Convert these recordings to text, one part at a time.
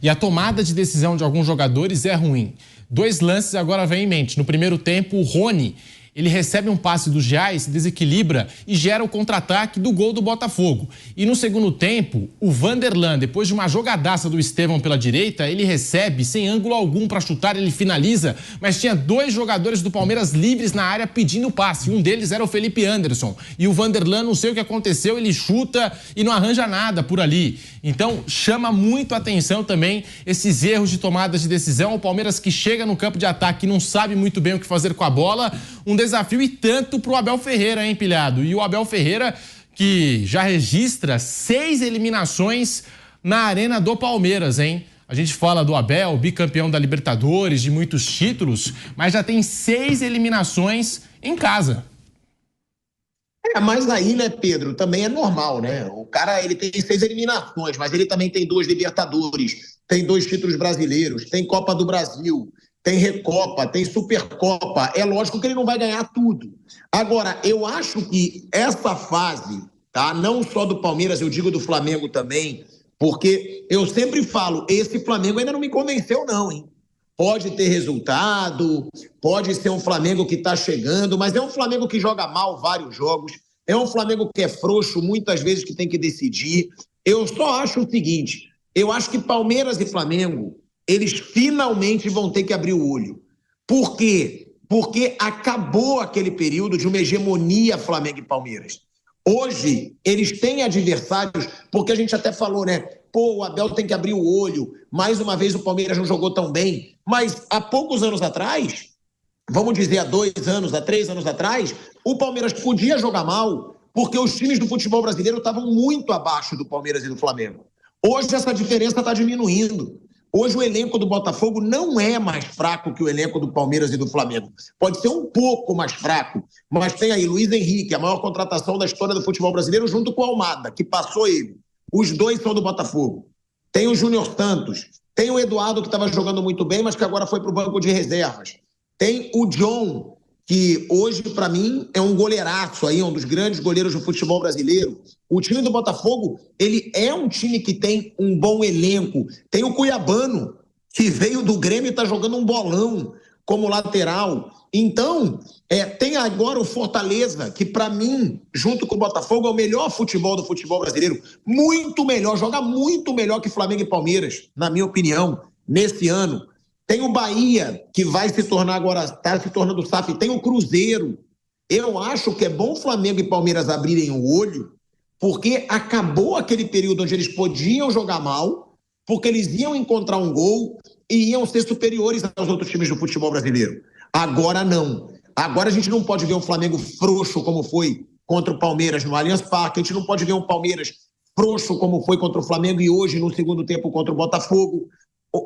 E a tomada de decisão de alguns jogadores é ruim. 2 lances agora vem em mente. No primeiro tempo, o Rony, ele recebe um passe do Giai, se desequilibra e gera o contra-ataque do gol do Botafogo. E no segundo tempo, o Vanderlan, depois de uma jogadaça do Estevão pela direita, ele recebe sem ângulo algum para chutar, ele finaliza, mas tinha 2 jogadores do Palmeiras livres na área pedindo passe. Um deles era o Felipe Anderson. E o Vanderlan, não sei o que aconteceu, ele chuta e não arranja nada por ali. Então, chama muito a atenção também esses erros de tomada de decisão. O Palmeiras que chega no campo de ataque e não sabe muito bem o que fazer com a bola. Um desafio e tanto pro Abel Ferreira, hein, Pilhado? E o Abel Ferreira que já registra 6 eliminações na Arena do Palmeiras, hein? A gente fala do Abel, bicampeão da Libertadores, de muitos títulos, mas já tem 6 eliminações em casa. Mas aí, né, Pedro, também é normal, né? O cara, ele tem 6 eliminações, mas ele também tem 2 Libertadores, tem 2 títulos brasileiros, tem Copa do Brasil, tem Recopa, tem Supercopa. É lógico que ele não vai ganhar tudo. Agora, eu acho que essa fase, tá? Não só do Palmeiras, eu digo do Flamengo também, porque eu sempre falo, esse Flamengo ainda não me convenceu não, hein? Pode ter resultado, pode ser um Flamengo que está chegando, mas é um Flamengo que joga mal vários jogos, é um Flamengo que é frouxo muitas vezes, que tem que decidir. Eu só acho o seguinte, eu acho que Palmeiras e Flamengo, eles finalmente vão ter que abrir o olho. Por quê? Porque acabou aquele período de uma hegemonia Flamengo e Palmeiras. Hoje, eles têm adversários, porque a gente até falou, né? Pô, o Abel tem que abrir o olho. Mais uma vez o Palmeiras não jogou tão bem. Mas há poucos anos atrás, vamos dizer há 2 anos, há 3 anos atrás, o Palmeiras podia jogar mal, porque os times do futebol brasileiro estavam muito abaixo do Palmeiras e do Flamengo. Hoje essa diferença está diminuindo. Hoje o elenco do Botafogo não é mais fraco que o elenco do Palmeiras e do Flamengo. Pode ser um pouco mais fraco, mas tem aí Luiz Henrique, a maior contratação da história do futebol brasileiro, junto com o Almada, que passou ele. Os 2 são do Botafogo. Tem o Júnior Santos, tem o Eduardo, que estava jogando muito bem, mas que agora foi para o banco de reservas. Tem o John, que hoje, para mim, é um goleiraço aí, um dos grandes goleiros do futebol brasileiro. O time do Botafogo, ele é um time que tem um bom elenco. Tem o Cuiabano, que veio do Grêmio e está jogando um bolão como lateral. Então, tem agora o Fortaleza, que para mim, junto com o Botafogo, é o melhor futebol do futebol brasileiro. Muito melhor, joga muito melhor que Flamengo e Palmeiras, na minha opinião, nesse ano. Tem o Bahia, que vai se tornar agora, está se tornando SAF. Tem o Cruzeiro. Eu acho que é bom Flamengo e Palmeiras abrirem o olho, porque acabou aquele período onde eles podiam jogar mal, porque eles iam encontrar um gol e iam ser superiores aos outros times do futebol brasileiro. Agora não. Agora a gente não pode ver um Flamengo frouxo como foi contra o Palmeiras no Allianz Parque. A gente não pode ver um Palmeiras frouxo como foi contra o Flamengo e hoje no segundo tempo contra o Botafogo.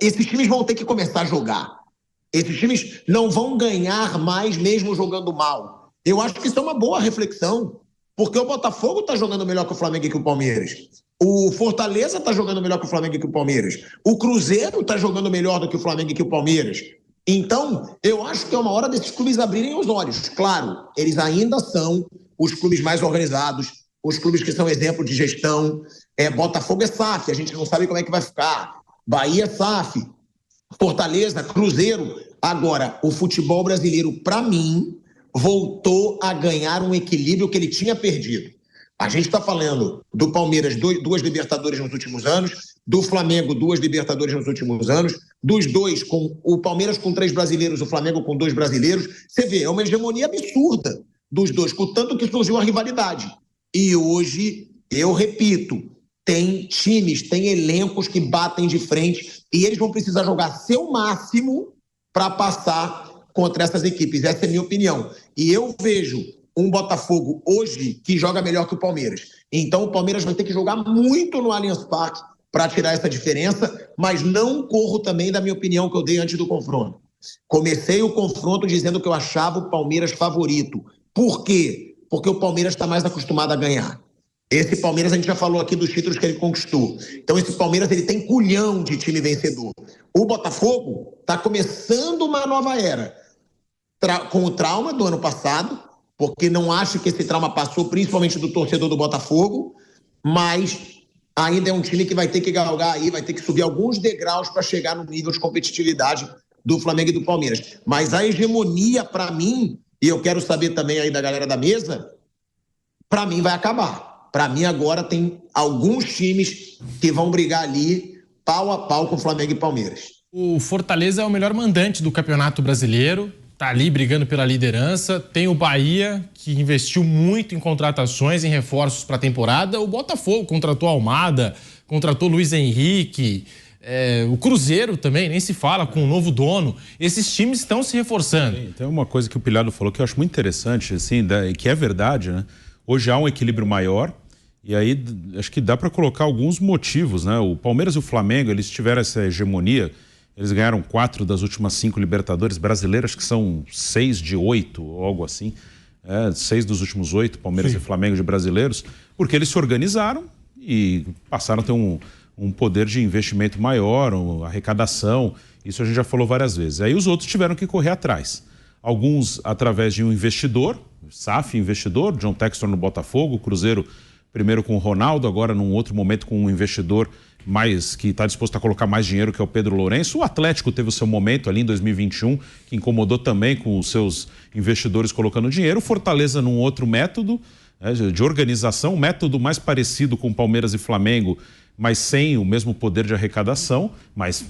Esses times vão ter que começar a jogar. Esses times não vão ganhar mais mesmo jogando mal. Eu acho que isso é uma boa reflexão, porque o Botafogo está jogando melhor que o Flamengo e que o Palmeiras. O Fortaleza está jogando melhor que o Flamengo e que o Palmeiras. O Cruzeiro está jogando melhor do que o Flamengo e que o Palmeiras. Então, eu acho que é uma hora desses clubes abrirem os olhos. Claro, eles ainda são os clubes mais organizados, os clubes que são exemplo de gestão. Botafogo é SAF, a gente não sabe como é que vai ficar. Bahia, SAF, Fortaleza, Cruzeiro. Agora, o futebol brasileiro, para mim, voltou a ganhar um equilíbrio que ele tinha perdido. A gente está falando do Palmeiras, 2 Libertadores nos últimos anos, do Flamengo, 2 Libertadores nos últimos anos, dos 2, com o Palmeiras com 3 brasileiros, o Flamengo com 2 brasileiros. Você vê, é uma hegemonia absurda dos 2, com tanto que surgiu a rivalidade. E hoje, eu repito, tem times, tem elencos que batem de frente e eles vão precisar jogar seu máximo para passar contra essas equipes. Essa é a minha opinião. E eu vejo um Botafogo hoje que joga melhor que o Palmeiras. Então o Palmeiras vai ter que jogar muito no Allianz Parque para tirar essa diferença, mas não corro também da minha opinião que eu dei antes do confronto. Comecei o confronto dizendo que eu achava o Palmeiras favorito. Por quê? Porque o Palmeiras está mais acostumado a ganhar. Esse Palmeiras, a gente já falou aqui dos títulos que ele conquistou. Então esse Palmeiras, ele tem culhão de time vencedor. O Botafogo está começando uma nova era. Com o trauma do ano passado, porque não acho que esse trauma passou, principalmente do torcedor do Botafogo, mas ainda é um time que vai ter que galgar aí, vai ter que subir alguns degraus para chegar no nível de competitividade do Flamengo e do Palmeiras. Mas a hegemonia, para mim, e eu quero saber também aí da galera da mesa, para mim vai acabar. Para mim agora tem alguns times que vão brigar ali pau a pau com Flamengo e Palmeiras. O Fortaleza é o melhor mandante do Campeonato Brasileiro, tá ali brigando pela liderança. Tem o Bahia, que investiu muito em contratações, em reforços para a temporada. O Botafogo contratou Almada, contratou Luiz Henrique. O Cruzeiro também, nem se fala, com um novo dono. Esses times estão se reforçando. Tem uma coisa que o Pilhado falou que eu acho muito interessante, assim, que é verdade, né? Hoje há um equilíbrio maior e aí acho que dá para colocar alguns motivos, né? O Palmeiras e o Flamengo, eles tiveram essa hegemonia, eles ganharam 4 das últimas 5 Libertadores brasileiras, acho que são 6 de 8 ou algo assim, 6 dos últimos 8, Palmeiras Sim. e Flamengo de brasileiros, porque eles se organizaram e passaram a ter um poder de investimento maior, uma arrecadação, isso a gente já falou várias vezes. Aí os outros tiveram que correr atrás. Alguns através de um investidor, SAF investidor, John Textor no Botafogo, Cruzeiro primeiro com o Ronaldo, agora num outro momento com um investidor mais que está disposto a colocar mais dinheiro, que é o Pedro Lourenço. O Atlético teve o seu momento ali em 2021, que incomodou também com os seus investidores colocando dinheiro. Fortaleza num outro método de organização, um método mais parecido com Palmeiras e Flamengo, mas sem o mesmo poder de arrecadação, mas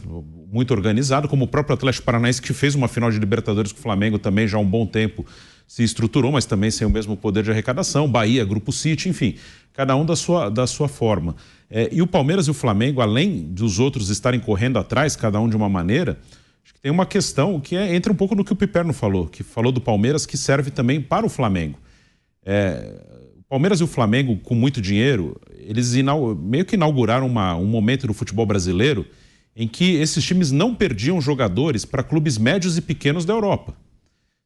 muito organizado, como o próprio Atlético Paranaense, que fez uma final de Libertadores com o Flamengo também já há um bom tempo, se estruturou, mas também sem o mesmo poder de arrecadação. Bahia, Grupo City, enfim, cada um da sua forma. E o Palmeiras e o Flamengo, além dos outros estarem correndo atrás, cada um de uma maneira, acho que tem uma questão que entra um pouco no que o Piperno falou, que falou do Palmeiras, que serve também para o Flamengo. O Palmeiras e o Flamengo, com muito dinheiro, eles meio que inauguraram um momento no futebol brasileiro em que esses times não perdiam jogadores para clubes médios e pequenos da Europa.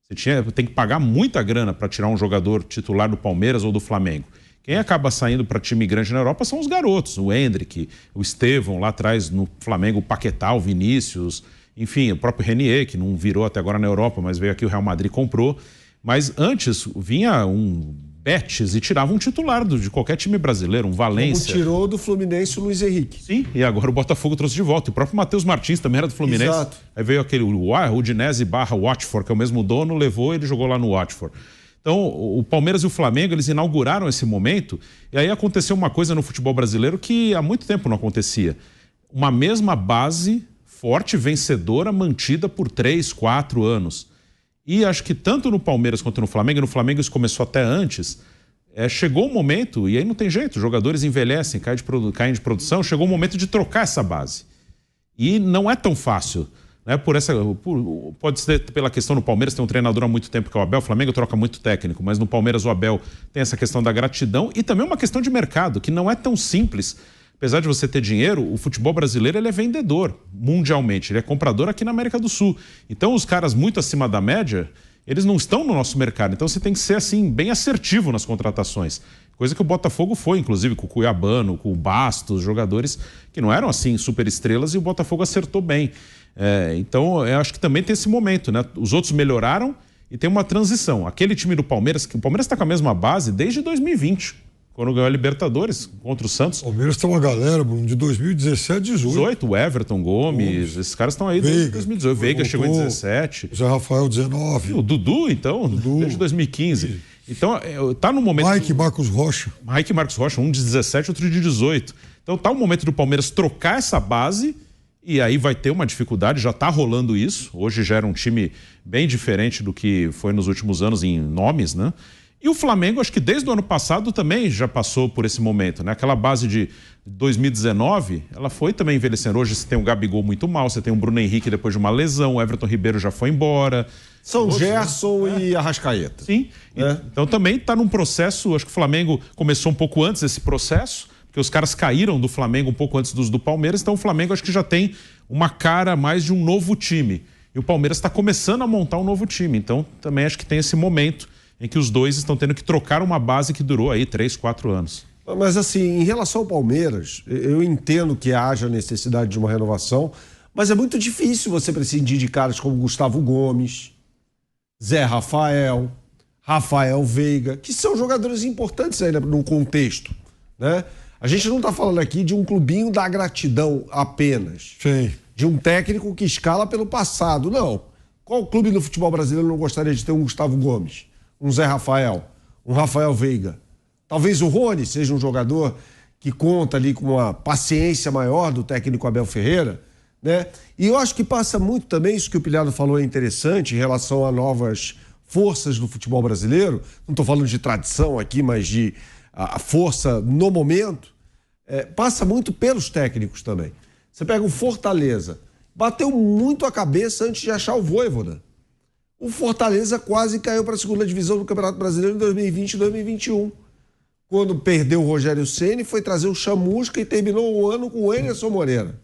Você tem que pagar muita grana para tirar um jogador titular do Palmeiras ou do Flamengo. Quem acaba saindo para time grande na Europa são os garotos, o Endrick, o Estevão, lá atrás no Flamengo, o Paquetá, o Vinícius, enfim, o próprio Renier, que não virou até agora na Europa, mas veio aqui, o Real Madrid comprou. Mas antes vinha um Betis e tirava um titular de qualquer time brasileiro, um Valência. Como tirou do Fluminense o Luiz Henrique. Sim, e agora o Botafogo trouxe de volta. E o próprio Matheus Martins também era do Fluminense. Exato. Aí veio aquele Udinese / Watford, que é o mesmo dono, levou e ele jogou lá no Watford. Então, o Palmeiras e o Flamengo, eles inauguraram esse momento, e aí aconteceu uma coisa no futebol brasileiro que há muito tempo não acontecia. Uma mesma base forte, vencedora, mantida por 3, 4 anos. E acho que tanto no Palmeiras quanto no Flamengo isso começou até antes, chegou um momento, e aí não tem jeito, os jogadores envelhecem, caem de produção, chegou o momento de trocar essa base. E não é tão fácil. Né? Pode ser pela questão no Palmeiras, tem um treinador há muito tempo que é o Abel, o Flamengo troca muito técnico, mas no Palmeiras o Abel tem essa questão da gratidão e também uma questão de mercado, que não é tão simples. Apesar de você ter dinheiro, o futebol brasileiro ele é vendedor mundialmente, ele é comprador aqui na América do Sul. Então os caras muito acima da média, eles não estão no nosso mercado, então você tem que ser assim bem assertivo nas contratações. Coisa que o Botafogo foi, inclusive com o Cuiabano, com o Bastos, jogadores que não eram assim super estrelas e o Botafogo acertou bem. Então eu acho que também tem esse momento, né? Os outros melhoraram e tem uma transição. Aquele time do Palmeiras, que o Palmeiras está com a mesma base desde 2020, quando ganhou a Libertadores contra o Santos. O Palmeiras tem uma galera, Bruno, de 2017, 18. O Everton Gomes, esses caras estão aí desde 2018. O Veiga chegou em 17. O Zé Rafael, 19. O Dudu, então, desde 2015. Então, tá no momento... Mike Marcos Rocha, um de 17, outro de 18. Então tá o momento do Palmeiras trocar essa base e aí vai ter uma dificuldade, já tá rolando isso. Hoje já era um time bem diferente do que foi nos últimos anos em nomes, né? E o Flamengo, acho que desde o ano passado também já passou por esse momento, né? Aquela base de 2019, ela foi também envelhecendo. Hoje você tem o Gabigol muito mal, você tem o Bruno Henrique depois de uma lesão, o Everton Ribeiro já foi embora. São Gerson e Arrascaeta. Sim, então também está num processo, acho que o Flamengo começou um pouco antes desse processo, porque os caras caíram do Flamengo um pouco antes dos do Palmeiras, então o Flamengo acho que já tem uma cara mais de um novo time. E o Palmeiras está começando a montar um novo time, então também acho que tem esse momento em que os dois estão tendo que trocar uma base que durou aí 3, 4 anos. Mas assim, em relação ao Palmeiras, eu entendo que haja necessidade de uma renovação, mas é muito difícil você prescindir de caras como Gustavo Gomes, Zé Rafael Veiga, que são jogadores importantes ainda num contexto, né? A gente não está falando aqui de um clubinho da gratidão apenas. Sim. De um técnico que escala pelo passado. Não. Qual clube no futebol brasileiro não gostaria de ter um Gustavo Gomes, um Zé Rafael, um Rafael Veiga? Talvez o Rony seja um jogador que conta ali com uma paciência maior do técnico Abel Ferreira, né? E eu acho que passa muito também, isso que o Pilhado falou é interessante, em relação a novas forças do futebol brasileiro. Não estou falando de tradição aqui, mas de a força no momento. Passa muito pelos técnicos também. Você pega o Fortaleza, bateu muito a cabeça antes de achar o Vojvoda. O Fortaleza quase caiu para a segunda divisão do Campeonato Brasileiro em 2020 e 2021. Quando perdeu o Rogério Ceni, foi trazer o Chamusca e terminou o ano com o Anderson Moreira.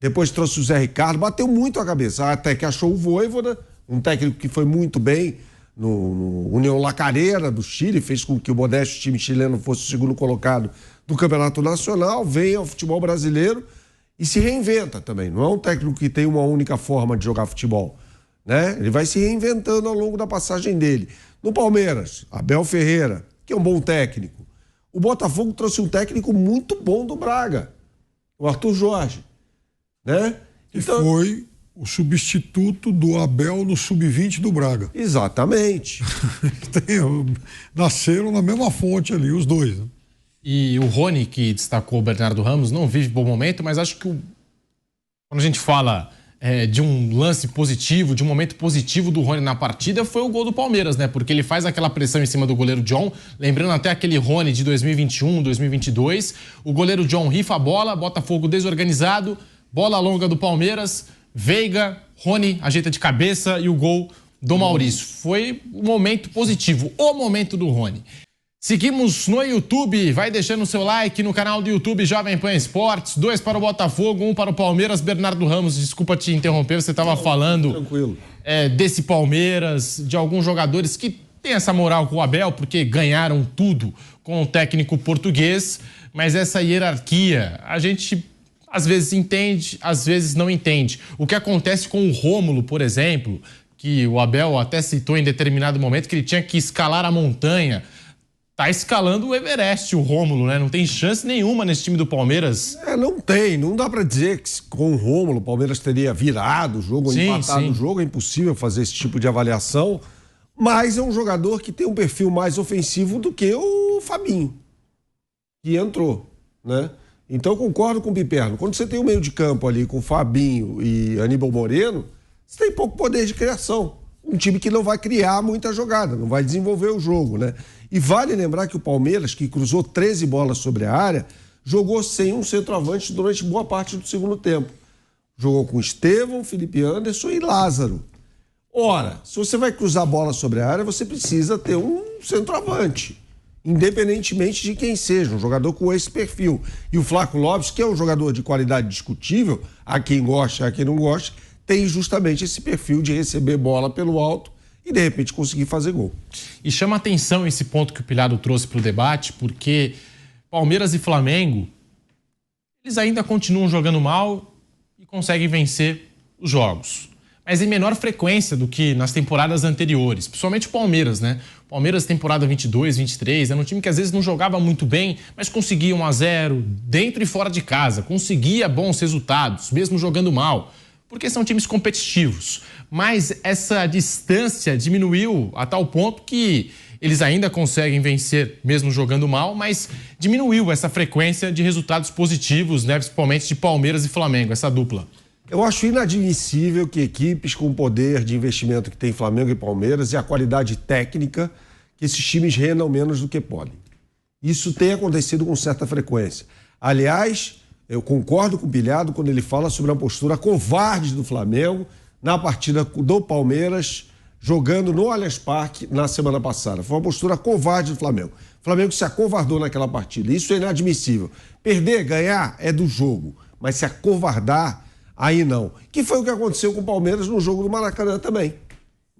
Depois trouxe o Zé Ricardo, bateu muito a cabeça, até que achou o Vojvoda, um técnico que foi muito bem no União La Calera do Chile, fez com que o modesto time chileno fosse o segundo colocado do Campeonato Nacional, vem ao futebol brasileiro e se reinventa também. Não é um técnico que tem uma única forma de jogar futebol, né? Ele vai se reinventando ao longo da passagem dele. No Palmeiras, Abel Ferreira, que é um bom técnico. O Botafogo trouxe um técnico muito bom do Braga, o Arthur Jorge, né? Então, foi o substituto do Abel no sub-20 do Braga. Exatamente. Nasceram na mesma fonte ali, os dois, né? E o Rony, que destacou o Bernardo Ramos, não vive bom momento, mas acho que quando a gente fala de um lance positivo, de um momento positivo do Rony na partida, foi o gol do Palmeiras, né? Porque ele faz aquela pressão em cima do goleiro John, lembrando até aquele Rony de 2021, 2022. O goleiro John rifa a bola, Botafogo desorganizado, bola longa do Palmeiras, Veiga, Rony ajeita de cabeça e o gol do Maurício. Foi um momento positivo, o momento do Rony. Seguimos no YouTube, vai deixando o seu like no canal do YouTube Jovem Pan Esportes, 2 para o Botafogo, 1 para o Palmeiras. Bernardo Ramos, desculpa te interromper, você estava falando desse Palmeiras, de alguns jogadores que têm essa moral com o Abel, porque ganharam tudo com o técnico português, mas essa hierarquia, a gente às vezes entende, às vezes não entende. O que acontece com o Rômulo, por exemplo, que o Abel até citou em determinado momento que ele tinha que escalar a montanha. Tá escalando o Everest, o Rômulo, né? Não tem chance nenhuma nesse time do Palmeiras. Não tem. Não dá pra dizer que com o Rômulo o Palmeiras teria virado o jogo ou empatado o jogo. É impossível fazer esse tipo de avaliação. Mas é um jogador que tem um perfil mais ofensivo do que o Fabinho, que entrou, né? Então eu concordo com o Piperno. Quando você tem o meio de campo ali com o Fabinho e Aníbal Moreno, você tem pouco poder de criação. Um time que não vai criar muita jogada, não vai desenvolver o jogo, né? E vale lembrar que o Palmeiras, que cruzou 13 bolas sobre a área, jogou sem um centroavante durante boa parte do segundo tempo. Jogou com Estevão, Felipe Anderson e Lázaro. Ora, se você vai cruzar bola sobre a área, você precisa ter um centroavante, independentemente de quem seja, um jogador com esse perfil. E o Flaco Lopes, que é um jogador de qualidade discutível, a quem gosta, a quem não gosta, tem justamente esse perfil de receber bola pelo alto e, de repente, conseguir fazer gol. E chama atenção esse ponto que o Pilhado trouxe para o debate, porque Palmeiras e Flamengo, eles ainda continuam jogando mal e conseguem vencer os jogos. Mas em menor frequência do que nas temporadas anteriores, principalmente o Palmeiras, né? Palmeiras temporada 22, 23, era um time que às vezes não jogava muito bem, mas conseguia 1-0 dentro e fora de casa, conseguia bons resultados, mesmo jogando mal, porque são times competitivos. Mas essa distância diminuiu a tal ponto que eles ainda conseguem vencer mesmo jogando mal, mas diminuiu essa frequência de resultados positivos, né? Principalmente de Palmeiras e Flamengo, essa dupla. Eu acho inadmissível que equipes com o poder de investimento que tem Flamengo e Palmeiras e a qualidade técnica, que esses times rendam menos do que podem. Isso tem acontecido com certa frequência. Aliás, eu concordo com o Pilhado quando ele fala sobre a postura covarde do Flamengo na partida do Palmeiras, jogando no Allianz Parque na semana passada. Foi uma postura covarde do Flamengo. O Flamengo se acovardou naquela partida. Isso é inadmissível. Perder, ganhar é do jogo, mas se acovardar, aí não. Que foi o que aconteceu com o Palmeiras no jogo do Maracanã também.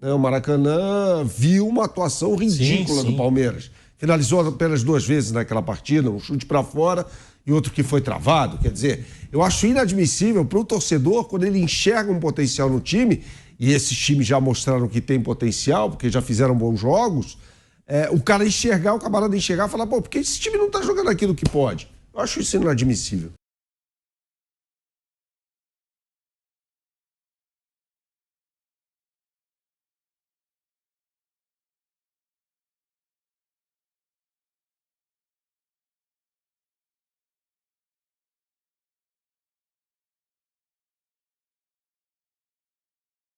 O Maracanã viu uma atuação ridícula do Palmeiras. Finalizou apenas 2 vezes naquela partida, um chute para fora e outro que foi travado. Quer dizer, eu acho inadmissível para o torcedor, quando ele enxerga um potencial no time, e esses times já mostraram que tem potencial, porque já fizeram bons jogos, o cara enxergar, o camarada enxergar e falar, pô, por que esse time não tá jogando aquilo que pode? Eu acho isso inadmissível.